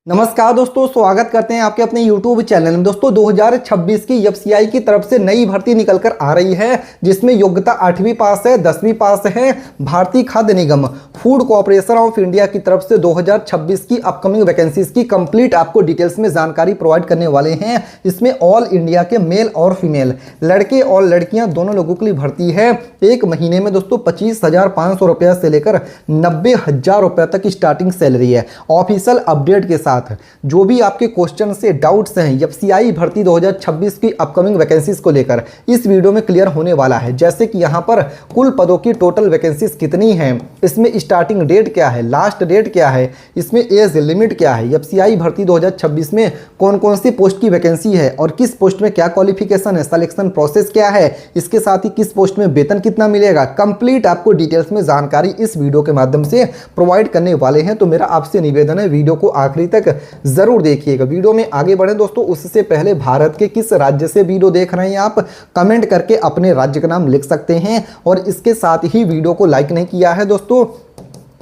नमस्कार दोस्तों, स्वागत करते हैं आपके अपने YouTube चैनल में। दोस्तों 2026 की एफसीआई की तरफ से नई भर्ती निकल कर आ रही है, जिसमें योग्यता 8वीं पास है, 10वीं पास है। भारतीय खाद्य निगम फूड कॉर्पोरेशन ऑफ इंडिया की तरफ से 2026 की अपकमिंग वैकेंसीज की कंप्लीट आपको डिटेल्स में जानकारी प्रोवाइड करने वाले हैं। इसमें ऑल इंडिया के मेल और फीमेल, लड़के और लड़कियां दोनों लोगों के लिए भर्ती है। एक महीने में दोस्तों 25,500 रुपया से लेकर 90,000 रुपये तक की स्टार्टिंग सैलरी है। ऑफिशियल अपडेट के साथ जो भी आपके क्वेश्चन से डाउट्स हैं एफसीआई भर्ती 2026 की अपकमिंग वैकेंसीज को लेकर इस वीडियो में क्लियर होने वाला है। जैसे कि यहां पर कुल पदों की टोटल वैकेंसीज कितनी हैं, इसमें स्टार्टिंग डेट क्या है, लास्ट डेट क्या है, इसमें एज लिमिट क्या है, एफसीआई भर्ती 2026 में कौन कौन सी पोस्ट की वैकेंसी है और किस पोस्ट में क्या क्वालिफिकेशन है, सिलेक्शन प्रोसेस क्या है, इसके साथ ही किस पोस्ट में वेतन कितना मिलेगा, कंप्लीट आपको डिटेल्स में जानकारी इस वीडियो के माध्यम से प्रोवाइड करने वाले हैं। तो मेरा आपसे निवेदन है वीडियो को आखिरी तक जरूर देखिएगा। वीडियो में आगे बढ़े दोस्तों, उससे पहले भारत के किस राज्य से वीडियो देख रहे हैं आप कमेंट करके अपने राज्य का नाम लिख सकते हैं। और इसके साथ ही वीडियो को लाइक नहीं किया है दोस्तों,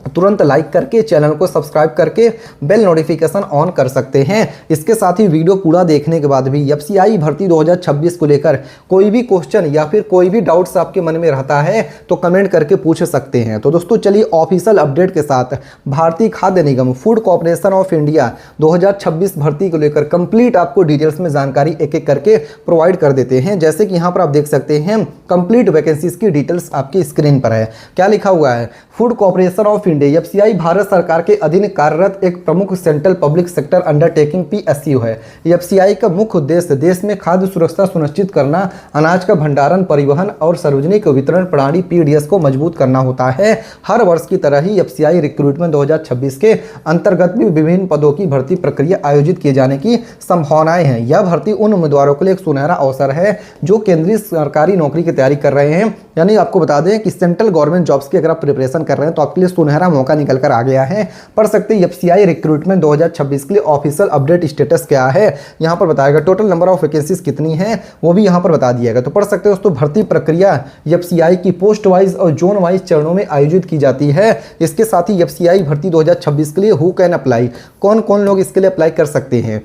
तुरंत लाइक करके चैनल को सब्सक्राइब करके बेल नोटिफिकेशन ऑन कर सकते हैं। इसके साथ ही वीडियो पूरा देखने के बाद भी एफसीआई भर्ती 2026 को लेकर कोई भी क्वेश्चन या फिर कोई भी डाउट्स आपके मन में रहता है तो कमेंट करके पूछ सकते हैं। तो दोस्तों चलिए ऑफिशियल अपडेट के साथ भारतीय खाद्य निगम फूड कॉर्पोरेशन ऑफ इंडिया 2026 भर्ती को लेकर कंप्लीट आपको डिटेल्स में जानकारी एक एक करके प्रोवाइड कर देते हैं। जैसे कि यहाँ पर आप देख सकते हैं कंप्लीट वैकेंसीज की डिटेल्स आपकी स्क्रीन पर है। क्या लिखा हुआ है, food corporation of India FCI Bharat सरकार के अधीन कार्यरत एक प्रमुख central public sector undertaking PSU है। एफसीआई का मुख्य उद्देश्य देश में खाद्य सुरक्षा सुनिश्चित करना, अनाज का भंडारण, परिवहन और सार्वजनिक वितरण प्रणाली पीडीएस को मजबूत करना होता है। हर वर्ष की तरह ही एफसीआई रिक्रूटमेंट 2026 के अंतर्गत भी विभिन्न पदों की भर्ती प्रक्रिया आयोजित किए जाने की संभावनाएं हैं। यह भर्ती उन उम्मीदवारों के लिए एक सुनहरा अवसर है जो केंद्रीय सरकारी नौकरी की तैयारी कर रहे हैं। यानी आपको बता दें कि सेंट्रल गवर्नमेंट जॉब्स की अगर आप प्रिपरेशन कर रहे हैं तो आपके लिए सुनहरा मौका निकल कर आ गया है। पढ़ सकते हैं एफसीआई रिक्रूटमेंट 2026 के लिए ऑफिशियल अपडेट स्टेटस क्या है, यहां पर बताएगा। टोटल नंबर ऑफ वैकेंसीज कितनी है वो भी यहां पर बता दिया गया। तो पढ़ सकते हैं दोस्तों, भर्ती प्रक्रिया एफसीआई की पोस्ट वाइज और जोन वाइज चरणों में आयोजित की जाती है। इसके साथ ही एफसीआई भर्ती 2026 के लिए हु कैन अप्लाई, कौन कौन लोग इसके लिए अप्लाई कर सकते हैं।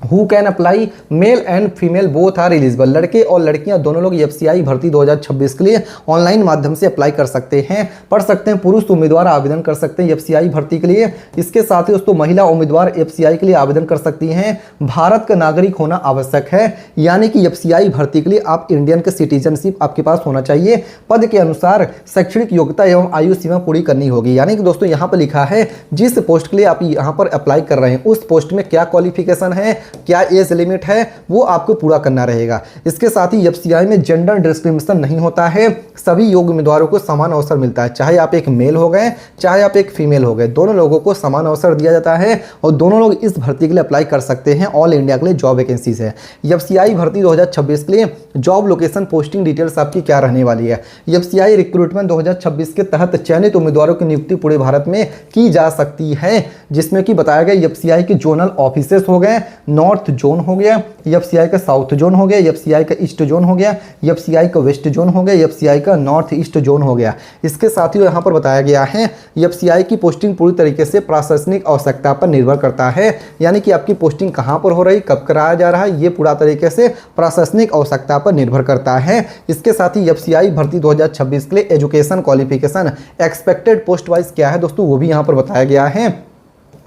Who can apply, male and female both are eligible, लड़के और लड़कियां दोनों लोग एफसीआई भर्ती 2026 के लिए ऑनलाइन माध्यम से अप्लाई कर सकते हैं। पढ़ सकते हैं पुरुष उम्मीदवार आवेदन कर सकते हैं एफसीआई भर्ती के लिए। इसके साथ ही दोस्तों महिला उम्मीदवार एफसीआई के लिए आवेदन कर सकती हैं। भारत का नागरिक होना आवश्यक है, यानी कि एफसीआई भर्ती के लिए आप इंडियन का सिटीजनशिप आपके पास होना चाहिए। पद के अनुसार शैक्षणिक योग्यता एवं आयु सीमा पूरी करनी होगी। यानी कि दोस्तों यहाँ पर लिखा है जिस पोस्ट के लिए आप यहाँ पर अप्लाई कर रहे हैं उस पोस्ट में क्या क्वालिफिकेशन है, क्या एज लिमिट है, वो आपको पूरा करना रहेगा। इसके साथ ही एफसीआई में जेंडर डिस्क्रिमिनेशन नहीं होता है, सभी योग्य उम्मीदवारों को समान अवसर मिलता है। चाहे आप एक मेल हो गए चाहे आप एक फीमेल हो गए, दोनों लोगों को समान अवसर दिया जाता है और दोनों लोग इस भर्ती के लिए अप्लाई कर सकते हैं। ऑल इंडिया के लिए जॉब वैकेंसीज है। एफसीआई भर्ती 2026 के लिए जॉब लोकेशन पोस्टिंग डिटेल्स आपकी क्या रहने वाली है। एफसीआई रिक्रूटमेंट 2026 के तहत चयनित उम्मीदवारों की नियुक्ति पूरे भारत में की जा सकती है, जिसमें कि बताया गया एफसीआई के जोनल ऑफिसेस हो गए, नॉर्थ जोन हो गया, एफसीआई का साउथ जोन हो गया, एफसीआई का ईस्ट जोन हो गया, एफसीआई का वेस्ट जोन हो गया, एफसीआई का नॉर्थ ईस्ट जोन हो गया। इसके साथ ही यहाँ पर बताया गया है एफसीआई की पोस्टिंग पूरी तरीके से प्रशासनिक आवश्यकता पर निर्भर करता है। यानी कि आपकी पोस्टिंग कहाँ पर हो रही, कब कराया जा रहा है, ये पूरा तरीके से प्रशासनिक आवश्यकता पर निर्भर करता है। इसके साथ ही एफसीआई भर्ती 2026 के लिए education qualification expected post wise क्या है दोस्तों, वो भी यहाँ पर बताया गया है।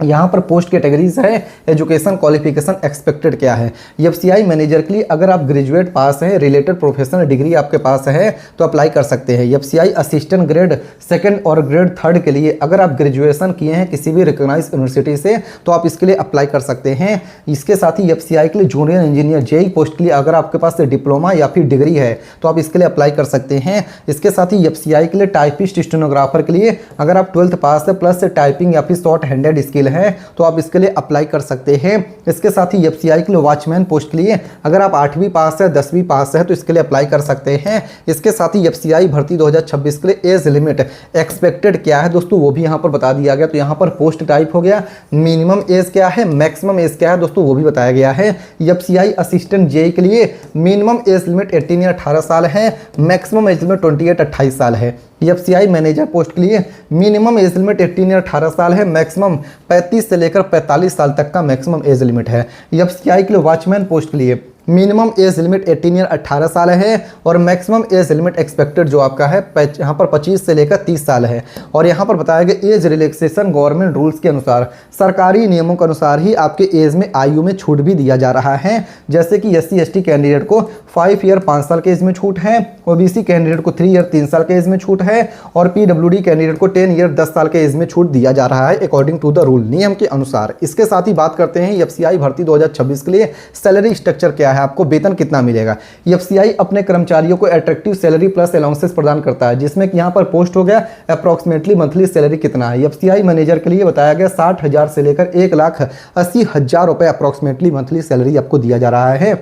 यहाँ पर पोस्ट कैटेगरीज है, एजुकेशन क्वालिफिकेशन एक्सपेक्टेड क्या है। एफसीआई मैनेजर के लिए अगर आप ग्रेजुएट पास हैं, रिलेटेड प्रोफेशनल डिग्री आपके पास है तो अप्लाई कर सकते हैं। एफसीआई असिस्टेंट ग्रेड 2 और ग्रेड 3 के लिए अगर आप ग्रेजुएशन किए हैं किसी भी रिकॉग्नाइज यूनिवर्सिटी से तो आप इसके लिए अप्लाई कर सकते हैं। इसके साथ ही एफसीआई के लिए जूनियर इंजीनियर जेई पोस्ट के लिए अगर आपके पास डिप्लोमा या फिर डिग्री है तो आप इसके लिए अप्लाई कर सकते हैं। इसके साथ ही एफसीआई के लिए टाइपिस्ट स्टेनोग्राफर के लिए अगर आप 12th पास है प्लस टाइपिंग या फिर शॉर्ट हैंडेड स्किल है तो आप इसके लिए अप्लाई कर सकते हैं। इसके साथ ही एफसीआई के लिए वॉचमैन पोस्ट के लिए अगर आप 8वीं पास है 10वीं पास है तो इसके लिए अप्लाई कर सकते हैं। इसके साथ ही एफसीआई भर्ती 2026 के लिए एज लिमिट एक्सपेक्टेड क्या है दोस्तों, वो भी यहाँ पर बता दिया गया। तो यहाँ पर पोस्ट टाइप हो गया, मिनिमम एज क्या है, मैक्सिमम एज क्या है दोस्तों, वो भी बताया गया है। एफसीआई असिस्टेंट जेई के लिए मिनिमम एज लिमिट 18 या 18 साल है, मैक्सिमम एज लिमिट 28 28 साल है। एफसीआई मैनेजर पोस्ट के लिए मिनिमम एज लिमिट 18 या 18 साल है, मैक्सिमम 35 से लेकर 45 साल तक का मैक्सिमम एज लिमिट है। एफसीआई के लिए वॉचमैन पोस्ट के लिए मिनिमम एज लिमिट 18 या 18 साल है और मैक्सिमम एज लिमिट एक्सपेक्टेड जो आपका है यहाँ पर 25 से लेकर 30 साल है। और यहाँ पर बताया गया एज रिलैक्सेशन गवर्नमेंट रूल्स के अनुसार, सरकारी नियमों के अनुसार ही आपके एज में आयु में छूट भी दिया जा रहा है। जैसे कि SC/ST कैंडिडेट को 5 ईयर 5 साल के एज में छूट है, OBC कैंडिडेट को 3 ईयर 3 साल के एज में छूट है और PWD कैंडिडेट को 10 ईयर 10 साल के एज में छूट दिया जा रहा है अकॉर्डिंग टू द रूल, नियम के अनुसार। इसके साथ ही बात करते हैं एफसीआई भर्ती 2026 के लिए सैलरी स्ट्रक्चर क्या है, आपको वेतन कितना मिलेगा। एफसीआई अपने कर्मचारियों को अट्रैक्टिव सैलरी प्लस अलाउंसेस प्रदान करता है, जिसमें कि यहाँ पर पोस्ट हो गया अप्रॉक्सीमेटली मंथली सैलरी कितना है। एफसीआई मैनेजर के लिए बताया गया 60,000 से लेकर 1,80,000 रुपए अप्रॉक्सीमेटली मंथली सैलरी आपको दिया जा रहा है।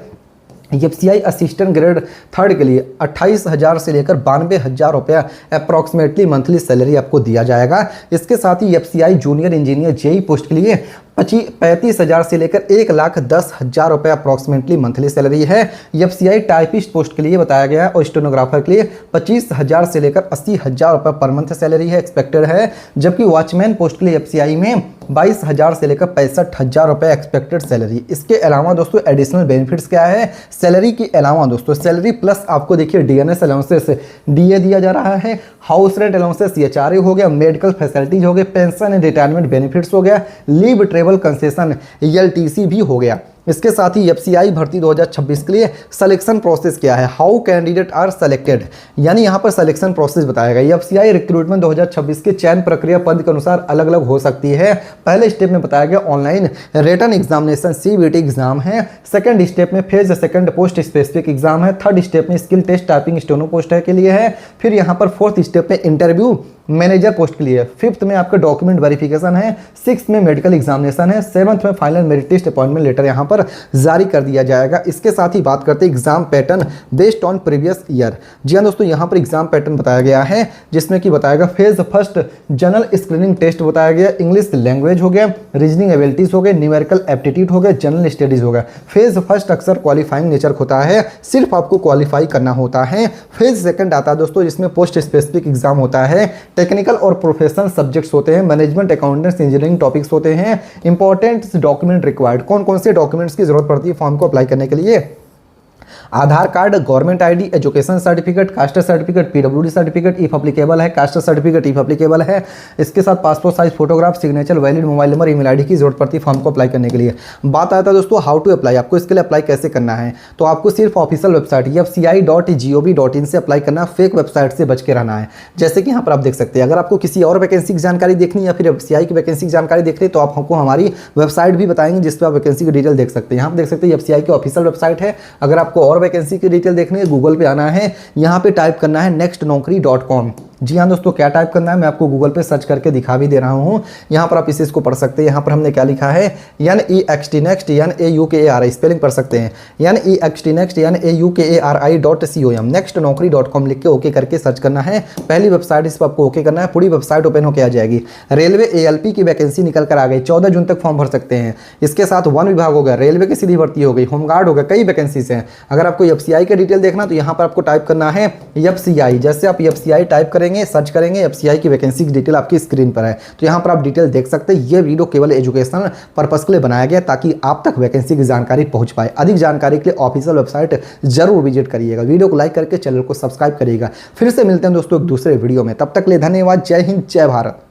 एफसीआई असिस्टेंट ग्रेड 3 के लिए 28,000 से लेकर 92,000 रुपया अप्रॉक्सीमेटली मंथली सैलरी आपको दिया जाएगा। इसके साथ ही FCI junior engineer JE post के लिए 35,000 से लेकर 1,10,000 रुपये अप्रॉक्सीमेटली मंथली सैलरी है। एफसीआई टाइपिस्ट पोस्ट के लिए बताया गया है और स्टेनोग्राफर के लिए 25,000 से लेकर 80,000 रुपये पर मंथ सैलरी है एक्सपेक्टेड है। जबकि वॉचमैन पोस्ट के लिए एफसीआई में 22,000 से लेकर 65,000 रुपये एक्सपेक्टेड सैलरी। इसके अलावा दोस्तों एडिशनल बेनिफिट्स क्या है, सैलरी के अलावा दोस्तों सैलरी प्लस आपको देखिए डीएनएस अलाउंसेस डीए दिया जा रहा है, हाउस रेंट अलाउंसेस एचआरए हो गया, मेडिकल फैसिलिटीज हो गए, पेंशन एंड रिटायरमेंट बेनिफिट्स हो गया, लीव ट्रेवल कंसेशन ELTC भी हो गया। इसके साथ ही एफसीआई भर्ती 2026 के लिए सिलेक्शन प्रोसेस क्या है, हाउ कैंडिडेट आर सेलेक्टेड, यानी यहाँ पर सिलेक्शन प्रोसेस बताया गया। एफसीआई रिक्रूटमेंट 2026 के चयन प्रक्रिया पद के अनुसार अलग अलग हो सकती है। पहले स्टेप में बताया गया online written examination CBT exam है, सेकंड स्टेप में phase second post specific exam है, थर्ड स्टेप में skill test typing steno post है के लिए है, फिर यहाँ पर फोर्थ स्टेप में इंटरव्यू मैनेजर पोस्ट के लिए, फिफ्थ में आपका डॉक्यूमेंट वेरिफिकेशन है, सिक्स्थ में मेडिकल एग्जामिनेशन है, सेवंथ में final merit list appointment letter यहाँ पर जारी कर दिया जाएगा। इसके साथ ही बात करते हैं exam pattern based on previous year. जी हाँ दोस्तों, यहाँ पर एग्जाम पैटर्न बताया गया है जिसमें कि बताएगा phase first general screening test बताया गया, इंग्लिश लैंग्वेज हो गया, रीजनिंग एबिलिटीज हो गए, न्यूमेरिकल एप्टीट्यूड हो गया, जनरल स्टडीज हो गया। फेज फर्स्ट अक्सर क्वालिफाइंग नेचर होता है, सिर्फ आपको क्वालिफाई करना होता है। फेज सेकंड आता है दोस्तों जिसमें पोस्ट स्पेसिफिक एग्जाम होता है, टेक्निकल और प्रोफेशनल सब्जेक्ट्स होते हैं, मैनेजमेंट अकाउंटेंट्स इंजीनियरिंग टॉपिक्स होते हैं। इंपॉर्टेंट डॉक्यूमेंट रिक्वायर्ड, कौन कौन से डॉक्यूमेंट्स की जरूरत पड़ती है फॉर्म को अप्लाई करने के लिए, Aadhaar card, government ID, education certificate, caste certificate, PWD certificate if applicable है, कास्ट सर्टिफिकेट इफ एप्लीकेबल है। इसके साथ passport size photograph, signature, valid mobile number, email ID की जरूरत पड़ती है फॉर्म को अप्लाई करने के लिए। बात आता है दोस्तों हाउ टू अप्लाई, आपको इसके लिए अप्लाई कैसे करना है, तो आपको सिर्फ ऑफिशियल वेबसाइट fci.gov.in से अप्लाई करना, फेक वेबसाइट से बच के रहना है। जैसे कि यहाँ पर आप देख सकते हैं, अगर आपको किसी और वैकेंसी की जानकारी देखनी या फिर एफसीआई की वैकेंसी की जानकारी देखनी तो आप हमको हमारी वेबसाइट भी बताएंगे जिस पर आप वैकेंसी की डिटेल देख सकते हैं। यहाँ पर देख सकते हैं एफसीआई की ऑफिशियल वेबसाइट है। अगर आपको और वैकेंसी की डिटेल देखनी है गूगल पे आना है, यहाँ पे टाइप करना है nextnaukri.com। जी हाँ दोस्तों, क्या टाइप करना है मैं आपको गूगल पे सर्च करके दिखा भी दे रहा हूँ। यहाँ पर आप इस चीज़ को पढ़ सकते हैं। यहाँ पर हमने क्या लिखा है NEXT नेक्स्ट NAUKARI स्पेलिंग पढ़ सकते हैं NEXT नेक्स्ट NAUKARI.com nextnaukri.com लिख के ओके करके सर्च करना है। पहली वेबसाइट इस पर आपको ओके करना है, पूरी वेबसाइट ओपन होकर आ जाएगी। रेलवे ALP की वैकेंसी निकल कर आ गई, 14 जून तक फॉर्म भर सकते हैं। इसके साथ वन विभाग हो गया, रेलवे की सीधी भर्ती हो गई, होमगार्ड हो गया, कई वैकेंसीज हैं। अगर आपको एफसीआई का डिटेल देखना तो यहाँ पर आपको टाइप करना है एफसीआई। जैसे आप एफसीआई टाइप करेंगे सर्च करेंगे एफसीआई की वैकेंसी की डिटेल आपकी स्क्रीन पर है, तो यहाँ पर आप डिटेल देख सकते हैं। ये वीडियो केवल एजुकेशनल पर्पस के लिए बनाया गया ताकि आप तक वैकेंसी की जानकारी पहुंच पाए। अधिक जानकारी के लिए ऑफिशियल वेबसाइट जरूर विजिट करिएगा, वीडियो को लाइक करके चैनल को सब्सक्राइब करिएगा। फिर से मिलते हैं दोस्तों एक दूसरे वीडियो में, तब तक के लिए धन्यवाद। जय हिंद, जय भारत।